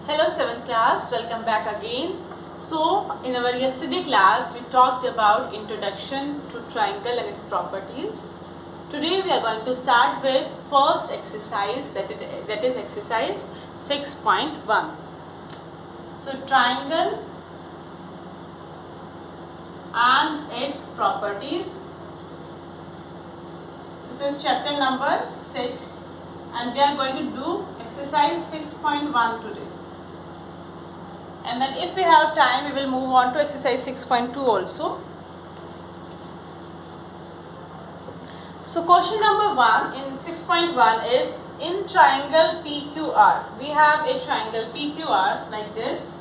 Hello 7th class, welcome back again. So in our yesterday class we talked about introduction to triangle and its properties. Today we are going to start with first exercise that is exercise 6.1. So triangle and its properties. This is chapter number 6 and we are going to do exercise 6.1 today. And then if we have time, we will move on to exercise 6.2 also. So question number 1 in 6.1 is in triangle PQR. We have a triangle PQR like this.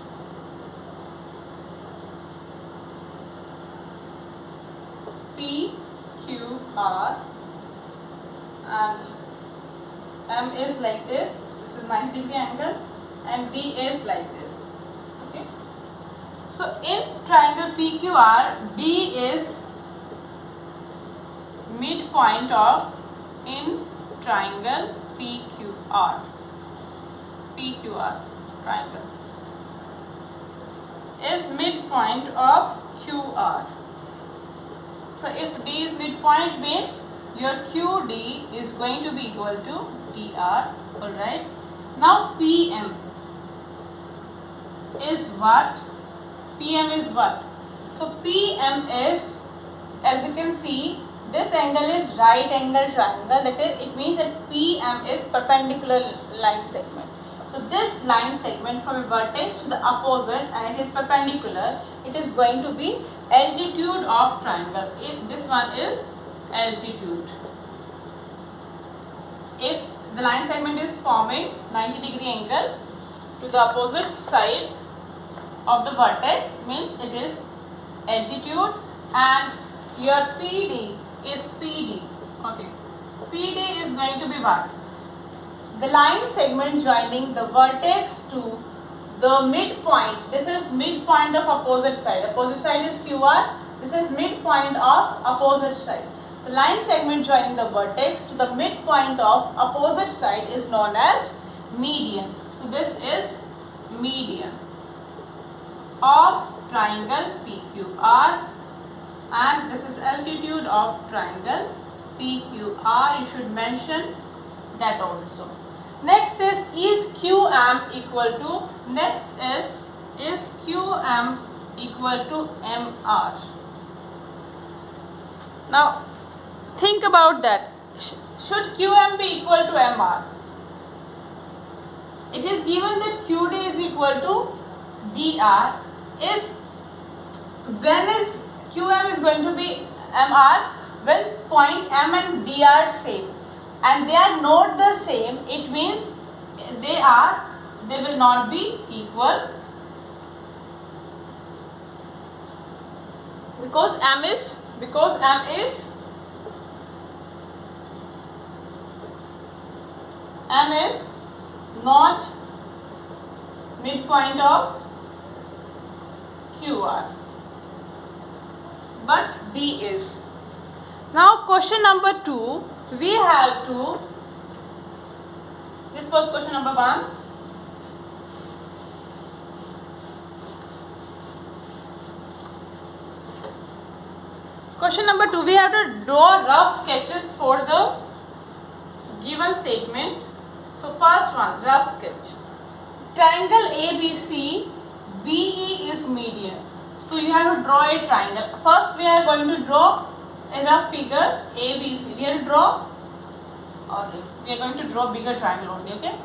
PQR and M is like this. This is 90-degree angle and D is like this. So in triangle PQR, D is midpoint of in triangle PQR. PQR triangle is midpoint of QR. So if D is midpoint means your QD is going to be equal to DR. Alright. Now PM is what? PM is what? So PM is, as you can see, this angle is right angle triangle. That is, it means that PM is perpendicular line segment. So this line segment from a vertex to the opposite and it is perpendicular. It is going to be altitude of triangle. This one is altitude. If the line segment is forming 90-degree angle to the opposite side of the vertex means it is altitude, and your PD is PD. Okay, PD is going to be what? The line segment joining the vertex to the midpoint. This is midpoint of opposite side. Opposite side is QR. This is midpoint of opposite side. So line segment joining the vertex to the midpoint of opposite side is known as median. So this is median of triangle PQR, and this is altitude of triangle PQR. You should mention that also. Next is QM equal to, next is QM equal to MR. Now think about that. Should QM be equal to MR? It is given that QD is equal to DR. Is when is QM is going to be MR? When point M and D are same and they are not the same, it means they will not be equal, because M is not midpoint of QR, but D is. Now question number 2, we have to, this was question number 1. Question number 2, we have to draw rough sketches for the given statements. So first one, rough sketch. Triangle ABC, BE is median. So you have to draw a triangle. First we are going to draw a rough figure ABC. We have to draw, okay, we are going to draw bigger triangle only, okay.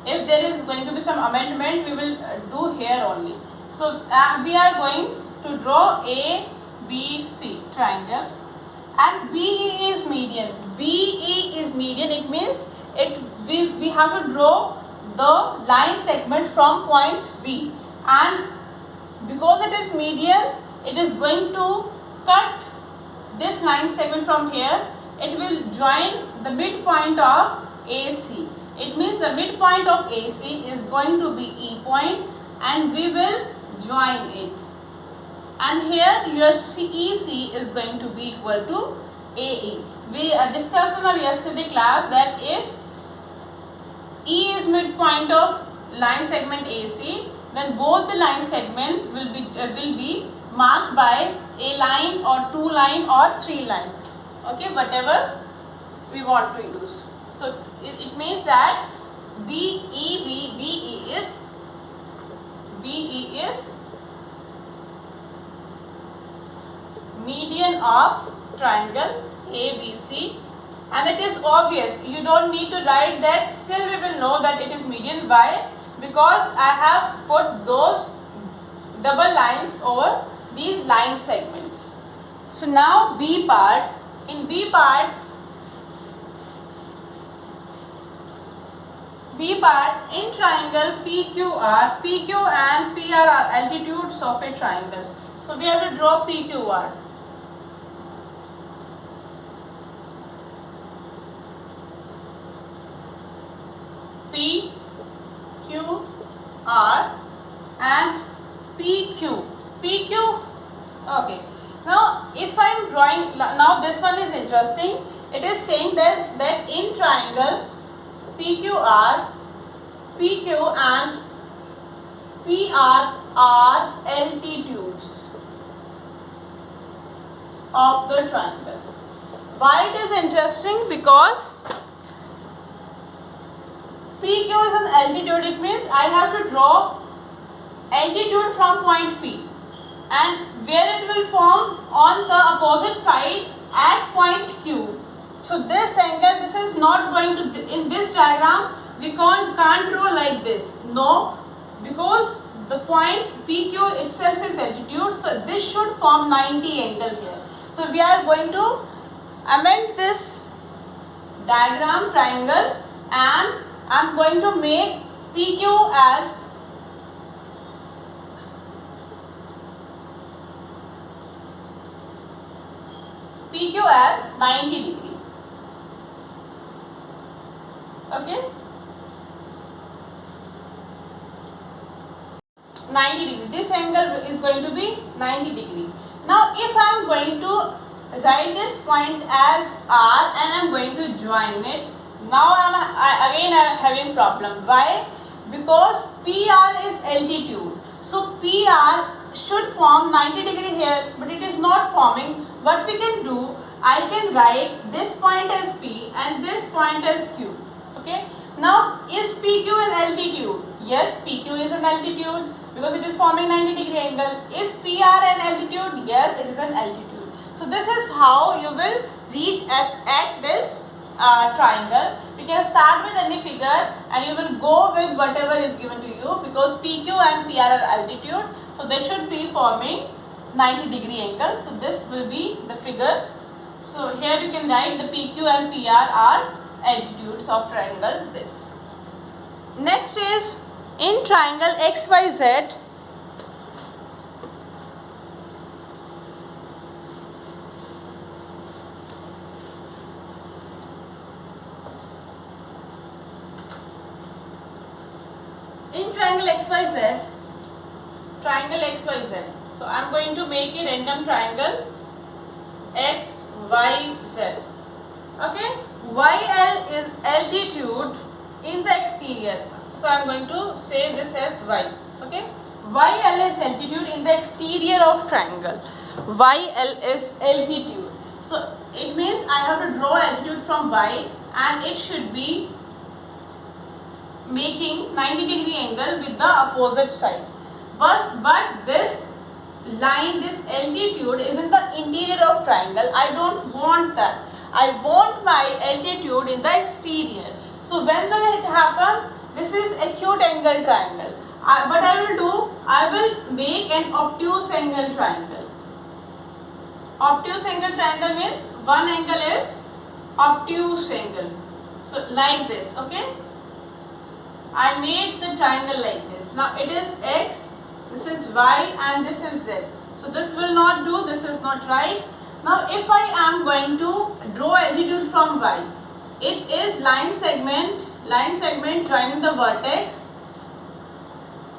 If there is going to be some amendment, we will do here only. So we are going to draw ABC triangle, and BE is median. BE is median, it means we have to draw the line segment from point B, and because it is median, it is going to cut this line segment from here. It will join the midpoint of AC. It means the midpoint of AC is going to be E point and we will join it. And here your EC is going to be equal to AE. We discussed in our yesterday class that if E is midpoint of line segment AC, then both the line segments will be marked by a line or 2 line or 3 line. Okay, whatever we want to use. So it means that BE is median of triangle ABC, and it is obvious, you don't need to write that, still we will know that it is median. Why? Because I have put those double lines over these line segments. So now B part, in B part in triangle PQR, PQ and PR are altitudes of a triangle. So we have to draw PQR. PQR and PQ. Okay. Now if I am drawing, now this one is interesting. It is saying that in triangle PQR, PQ and PR are altitudes of the triangle. Why it is interesting? Because PQ is an altitude, it means I have to draw altitude from point P, and where it will form on the opposite side at point Q. So this angle, this is not going to, in this diagram we can't draw like this, no, because the point PQ itself is altitude, so this should form 90 angle here. So we are going to amend this diagram triangle, and I am going to make PQ as PQ as 90 degree. Okay, 90 degree. This angle is going to be 90 degree. Now if I am going to write this point as R and I am going to join it, now I am having problem. Why? Because PR is altitude. So PR should form 90 degree here, but it is not forming. What we can do, I can write this point as P and this point as Q. Okay. Now is PQ an altitude? Yes, PQ is an altitude because it is forming 90 degree angle. Is PR an altitude? Yes, it is an altitude. So this is how you will reach at this triangle. You can start with any figure and you will go with whatever is given to you, because PQ and PR are altitude, so they should be forming 90 degree angle. So this will be the figure. So here you can write the PQ and PR are altitudes of triangle this. Next is in triangle XYZ, in triangle XYZ, so I am going to make a random triangle XYZ. Okay, YL is altitude in the exterior, so I am going to say this as Y. Okay, YL is altitude in the exterior of triangle. YL is altitude, so it means I have to draw altitude from Y and it should be making 90 degree angle with the opposite side. But this line, this altitude is in the interior of triangle. I don't want that. I want my altitude in the exterior. So when will it happen? This is acute angle triangle. What I will do, I will make an obtuse angle triangle. Obtuse angle triangle means one angle is obtuse angle. So like this, okay. I made the triangle like this. Now it is X, this is Y and this is Z. So this will not do, this is not right. Now if I am going to draw altitude from Y, it is line segment joining the vertex,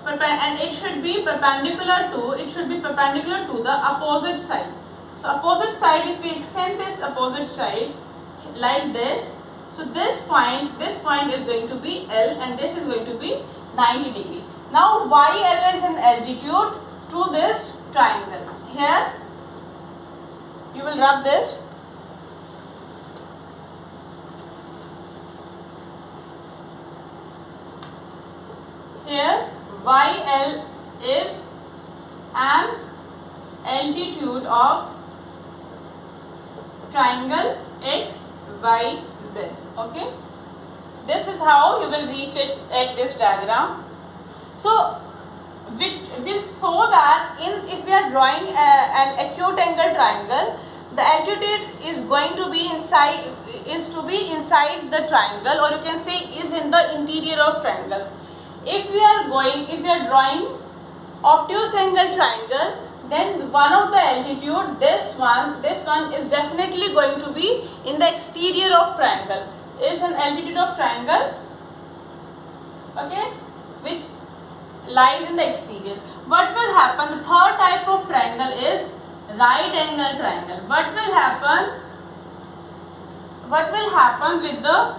and it should be perpendicular to the opposite side. So opposite side, if we extend this opposite side like this, so this point is going to be L and this is going to be 90 degree. Now YL is in altitude to this triangle. Here you will rub this. Here YL is an altitude of triangle X, Y, Z. Okay. This is how you will reach it at this diagram. So we saw that if we are drawing an acute angle triangle, the altitude is going to be inside the triangle, or you can say is in the interior of triangle. If we are drawing obtuse angle triangle, then one of the altitude, this one is definitely going to be in the exterior of triangle. Is an altitude of triangle, okay, which lies in the exterior. What will happen? The third type of triangle is right angle triangle. What will happen with the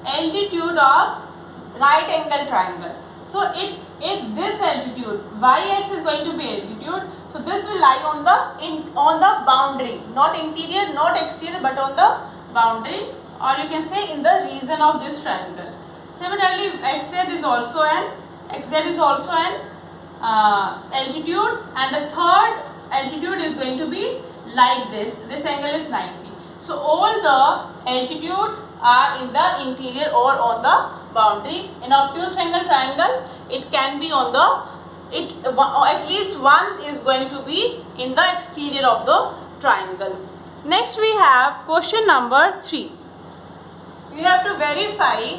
altitude of right angle triangle? So if this altitude yx is going to be altitude, so this will lie on the boundary, not interior, not exterior, but on the boundary, or you can say in the region of this triangle. Similarly, xz is also an altitude, and the third altitude is going to be like this. This angle is 90. So all the altitude are in the interior or on the boundary. In obtuse angle triangle, it can be on the at least one is going to be in the exterior of the triangle. Next we have question number 3. We have to verify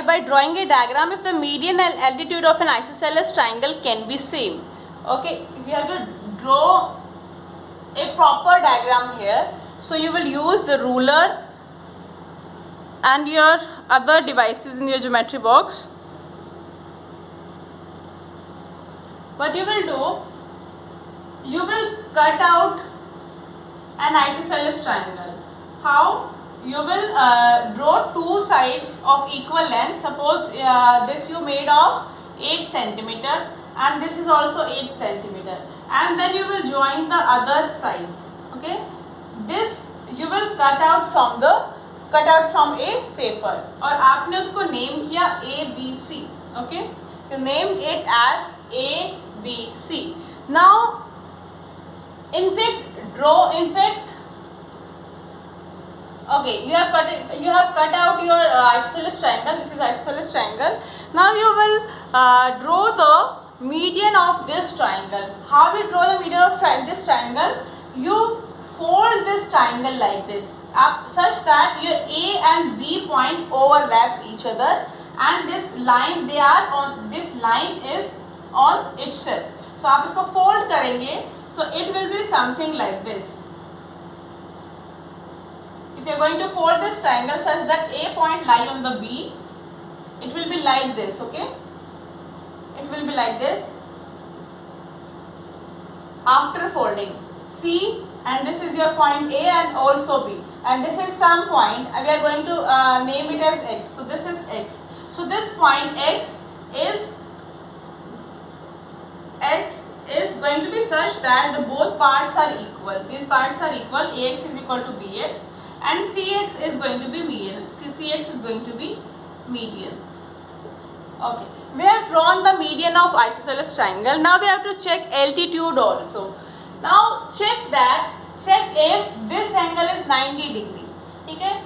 by drawing a diagram if the median and altitude of an isosceles triangle can be same. Okay, we have to draw a proper diagram here. So you will use the ruler and your other devices in your geometry box. What you will do, you will cut out an isosceles triangle. How? You will draw two sides of equal length. Suppose this you made of 8 centimeter and this is also 8 centimeter, and then you will join the other sides. Okay, this you will cut out from a paper, और आपने उसको name किया ABC. Okay, you named it as ABC. Now okay, you have cut out your isosceles triangle. This is isosceles triangle. Now you will draw the median of this triangle. How we draw the median of this triangle? You fold this triangle like this, such that your A and B point overlaps each other, and this line is on itself. So आप इसको fold करेंगे, so it will be something like this. If you are going to fold this triangle such that A point lie on the B, it will be like this. Okay, it will be like this. After folding, C, and this is your point A and also B, and this is some point, and we are going to name it as X. So this is X. So this point X is going to be such that the both parts are equal. These parts are equal. AX is equal to BX, and CX is going to be median. CX is going to be median. Okay, we have drawn the median of isosceles triangle. Now we have to check altitude also. Now check if this angle is 90 degree. Okay,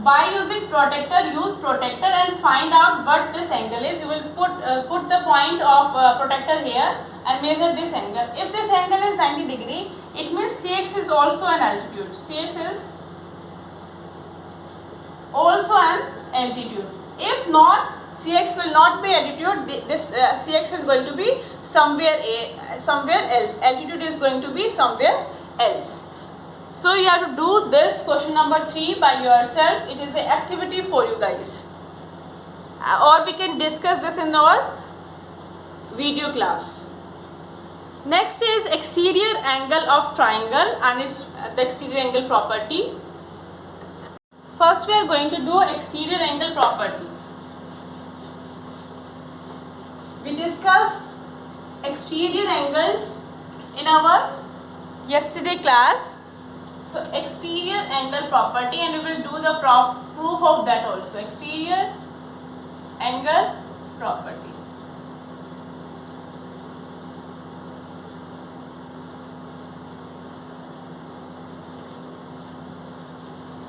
by using protractor, use protractor and find out what this angle is. You will put the point of protractor here and measure this angle. If this angle is 90 degree, it means CX is also an altitude. CX is also an altitude. If not, CX will not be altitude. This CX is going to be somewhere else. Altitude is going to be somewhere else. So you have to do this question number 3 by yourself. It is an activity for you guys. Or we can discuss this in our video class. Next is exterior angle of triangle and its the exterior angle property. First we are going to do exterior angle property. We discussed exterior angles in our yesterday class. So exterior angle property, and we will do the proof of that also. Exterior angle property.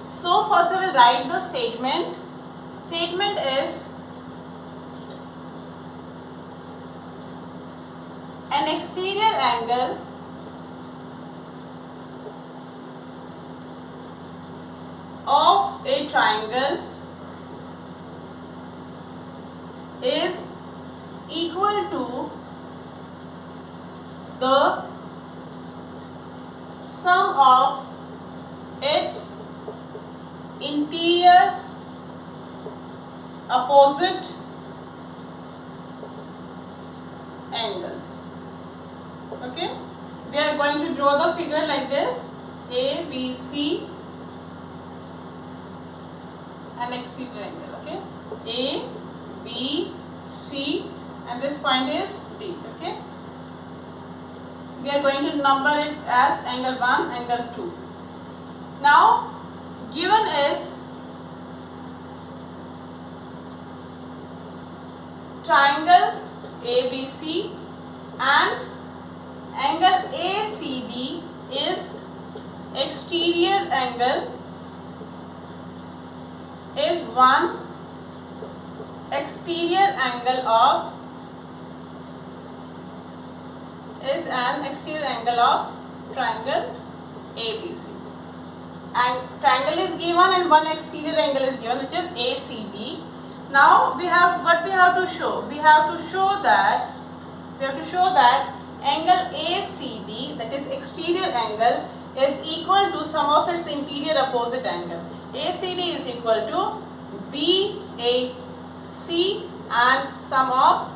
So first I will write the statement. Statement is an exterior angle of a triangle is equal to the sum of its interior opposite angles. Okay, we are going to draw the figure like this: A, B, C, and exterior angle. Okay, A, B, C, and this point is D. Okay, we are going to number it as angle 1, angle 2. Now given is triangle ABC and angle ACD is exterior angle is one exterior angle of is an exterior angle of triangle ABC. And triangle is given and one exterior angle is given, which is ACD. Now we have what we have to show. We have to show that angle ACD, that is exterior angle, is equal to sum of its interior opposite angle. ACD is equal to BAC and sum of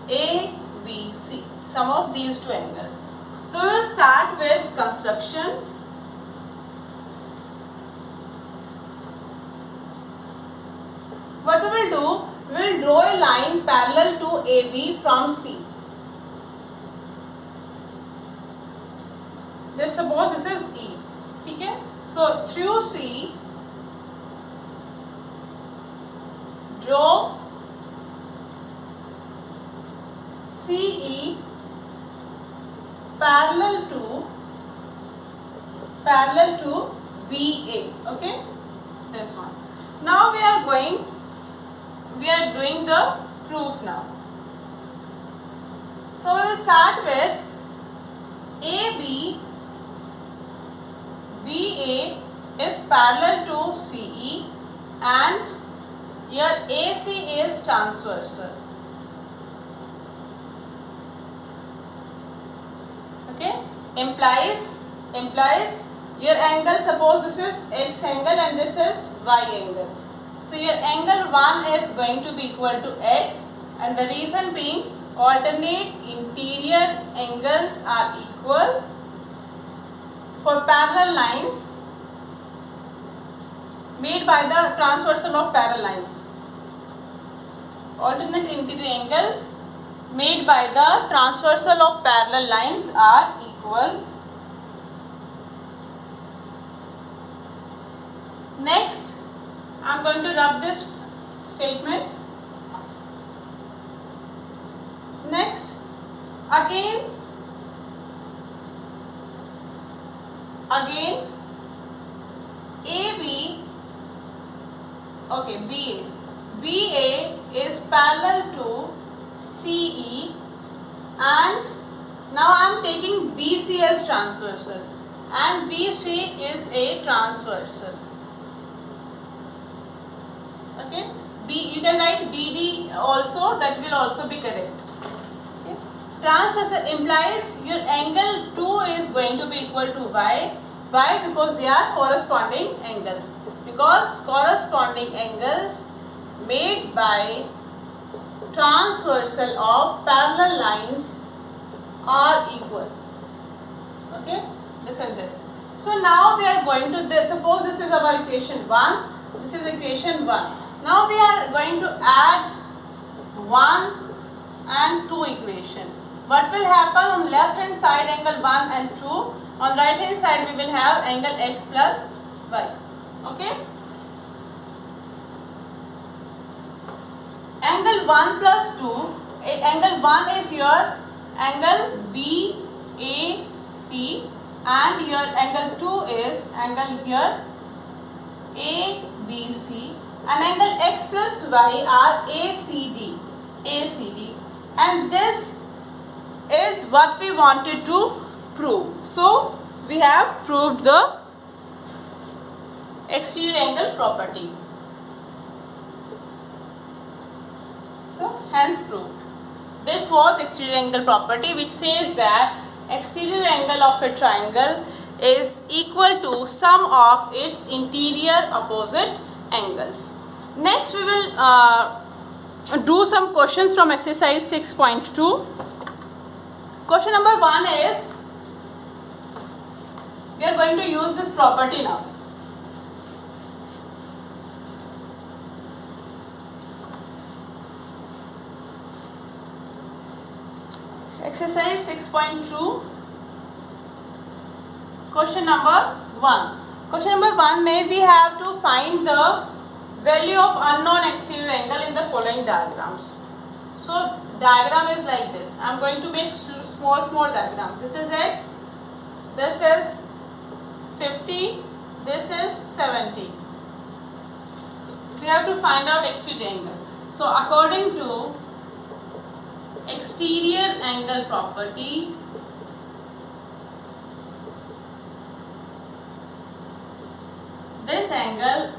ABC, sum of these two angles. So we will start with construction. What we will do, we will draw a line parallel to AB from C. This, suppose this is E. Okay? So through C, draw CE parallel to BA. Okay, this one. Now we are doing the proof now. So we will start with AB. BA is parallel to CE and your AC is transversal. Okay, implies your angle, suppose this is X angle and this is Y angle. So your angle 1 is going to be equal to X, and the reason being alternate interior angles are equal for parallel lines made by the transversal of parallel lines. Alternate interior angles made by the transversal of parallel lines are equal. Next, I am going to rub this statement. Next, again AB, okay, BA is parallel to CE, and now I am taking BC as transversal, and BC is a transversal. Okay, you can write BD also, that will also be correct. Okay. Transversal implies your angle 2 is going to be equal to Y. Why? Because they are corresponding angles. Because corresponding angles made by transversal of parallel lines are equal. Okay, this and this. So now we are going to this. Suppose this is our equation 1. This is equation 1. Now we are going to add 1 and 2 equation. What will happen on left hand side angle 1 and 2. On right hand side we will have angle x plus y. Okay. Angle 1 plus 2. Angle 1 is your angle BAC and your angle 2 is angle here ABC and angle x plus y are ACD and this is what we wanted to prove. So we have proved the exterior angle property. So hence proved. This was exterior angle property which says that exterior angle of a triangle is equal to sum of its interior opposite angles. Next we will do some questions from exercise 6.2. Question number 1 is, we are going to use this property now. Exercise 6.2, question number 1. Question number 1 may we have to find the value of unknown exterior angle in the following diagrams. So diagram is like this. I am going to make small diagram. This is x, this is 50, this is 70. So we have to find out exterior angle. So according to exterior angle property, this angle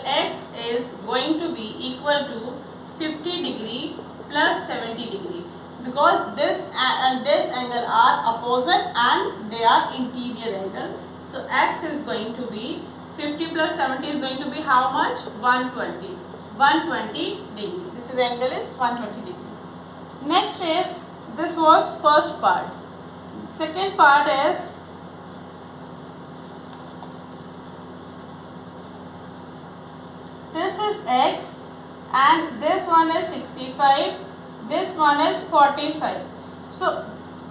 x is going to be equal to 50 degree plus 70 degree because this and this angle are opposite and they are interior angle. So x is going to be 50 plus 70 is going to be how much? 120 degree. This is angle is 120 degree. Next is, this was first part. Second part is, this is x and this one is 65, this one is 45. So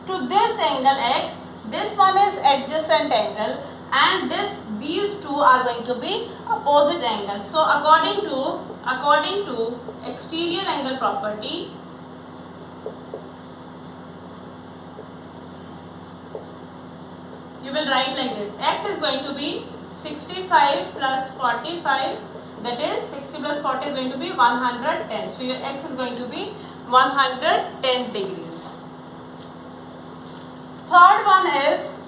to this angle x, this one is adjacent angle and these two are going to be opposite angles. So according to exterior angle property, you will write like this. X is going to be 65 plus 45, that is 60 plus 40 is going to be 110. So your x is going to be 110 degrees. Third one is,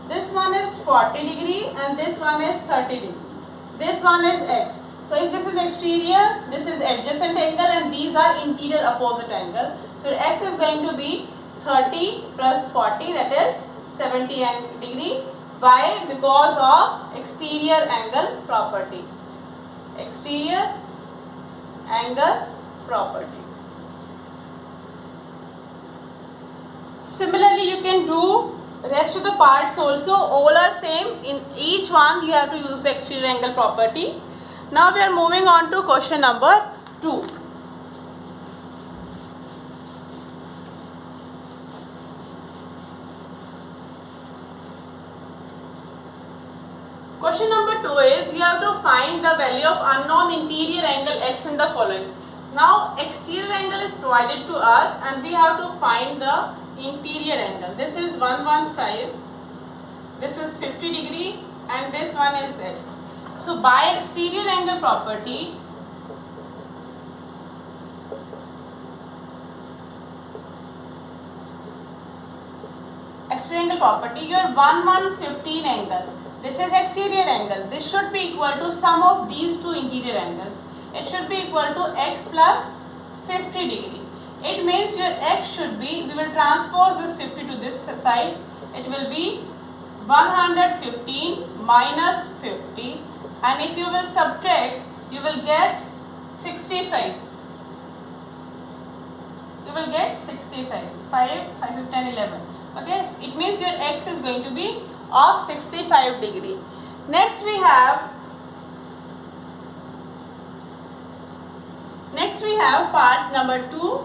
this one is 40 degree and this one is 30 degree. This one is x. So if this is exterior, this is adjacent angle and these are interior opposite angle. So x is going to be 30 plus 40, that is 70 degree. Why? Because of exterior angle property. Exterior angle property. Similarly, you can do rest of the parts also. All are same. In each one you have to use the exterior angle property. Now we are moving on to question number 2. Question number 2 is, you have to find the value of unknown interior angle x in the following. Now exterior angle is provided to us and we have to find the interior angle. This is 115, this is 50 degree and this one is x. So by exterior angle property, your 115 angle, this is exterior angle, this should be equal to sum of these two interior angles. It should be equal to x plus 50 degree. It means your x should be, we will transpose this 50 to this side, it will be 115 minus 50, and if you will subtract, you will get 65. will get 65. 5, 5, 10, 11. Okay, so it means your x is going to be of 65 degree. Next we have part number 2.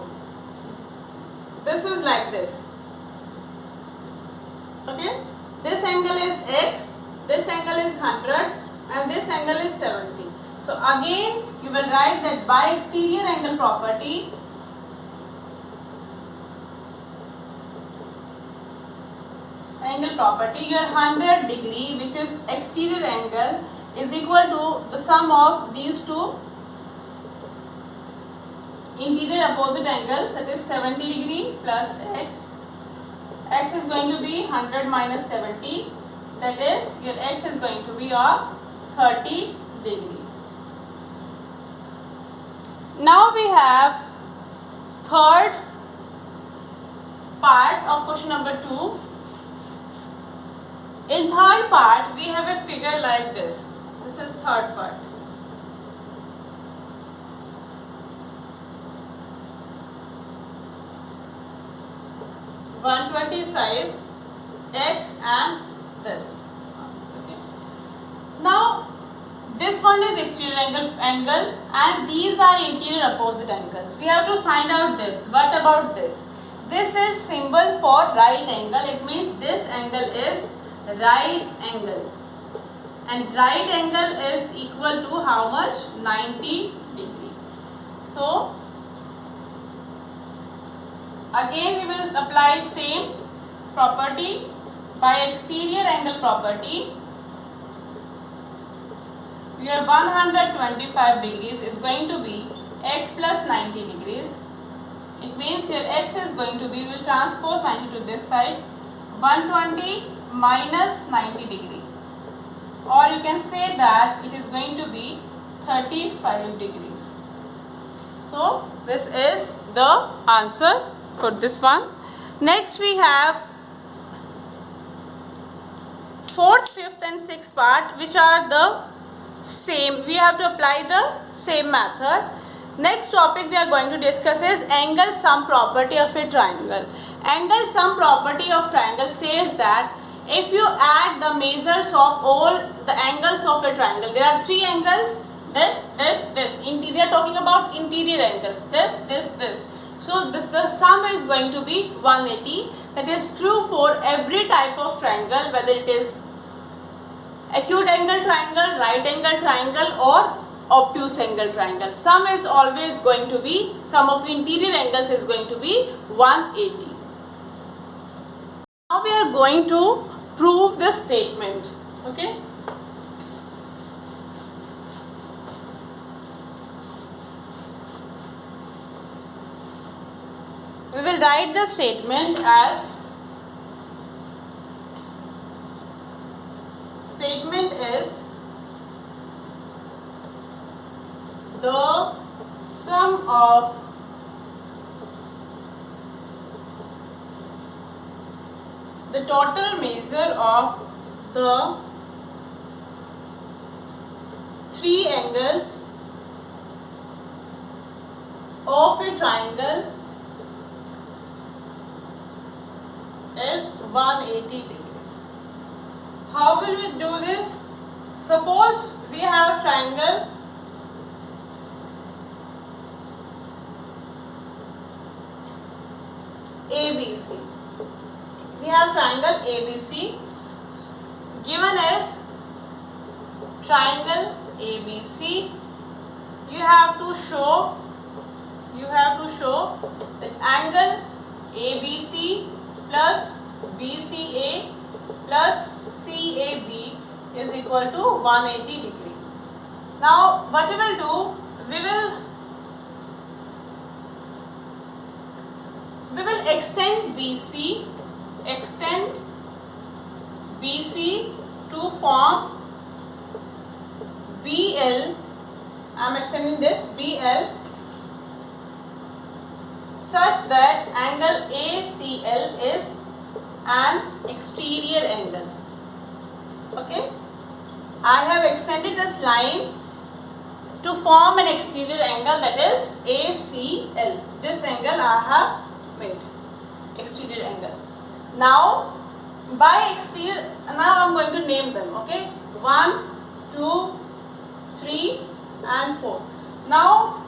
This is like this. Okay, this angle is x, this angle is 100 and this angle is 70. So again you will write that by exterior angle property, your 100 degree, which is exterior angle, is equal to the sum of these two interior opposite angles, that is 70 degree plus x. X is going to be 100 minus 70, that is your x is going to be of 30 degree. Now we have third part of question number 2. In third part we have a figure like this. This is third part. $125 x and this. Okay. Now this one is exterior angle and these are interior opposite angles. We have to find out this. What about this? This is symbol for right angle. It means this angle is right angle, and right angle is equal to how much? 90 degree. So again we will apply same property by exterior angle property. Your 125 degrees is going to be x plus 90 degrees. It means your x is going to be, we will transpose 90 to this side, 120 minus 90 degree, or you can say that it is going to be 35 degrees. So this is the answer for this one. Next we have fourth, fifth and sixth part, which are the same. We have to apply the same method. Next topic we are going to discuss is angle sum property of a triangle. Angle sum property of triangle says that if you add the measures of all the angles of a triangle, there are three angles, this. We are talking about interior angles, this. So the sum is going to be 180. That is true for every type of triangle, whether it is acute angle triangle, right angle triangle or obtuse angle triangle. Sum is always going to be, sum of interior angles is going to be 180. Now we are going to prove this statement. Okay. We will write the statement as is the sum of the total measure of the three angles of a triangle is 180 degree. How will we do this? Suppose we have triangle ABC. We have triangle ABC. Given as triangle ABC, you have to show that angle ABC plus BCA plus CAB is equal to 180 degree. Now what we will do, we will extend BC to form BL. I am extending this BL such that angle ACL is an exterior angle. Okay, I have extended this line to form an exterior angle, that is ACL. This angle I have made, exterior angle. Now by exterior, now I am going to name them, okay? 1, 2, 3 and 4. Now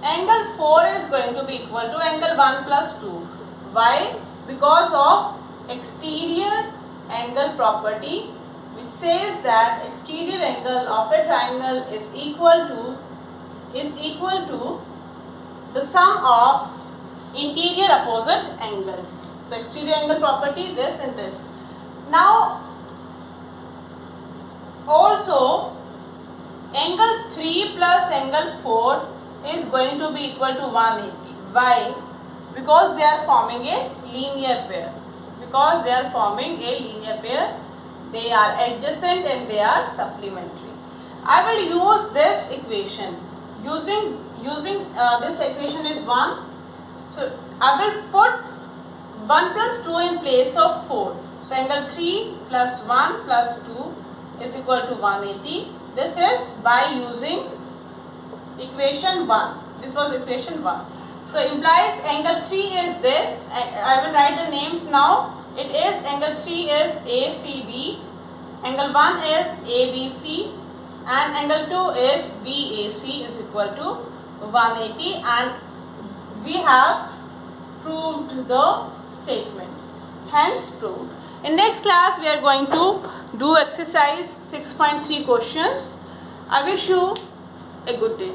angle 4 is going to be equal to angle 1 plus 2. Why? Because of exterior angle property, which says that exterior angle of a triangle is equal to the sum of interior opposite angles. So exterior angle property, this and this. Now also angle 3 plus angle 4 is going to be equal to 180. Why? Because they are forming a linear pair. Because they are forming a linear pair, they are adjacent and they are supplementary. I will use this equation. Using this equation is 1. So I will put 1 plus 2 in place of 4. So angle 3 plus 1 plus 2 is equal to 180. This is by using equation 1. This was equation 1. So implies angle 3 is this. I will write the names now. It is angle 3 is ACB, angle 1 is ABC and angle 2 is BAC is equal to 180, and we have proved the statement. Hence proved. In next class we are going to do exercise 6.3 questions. I wish you a good day.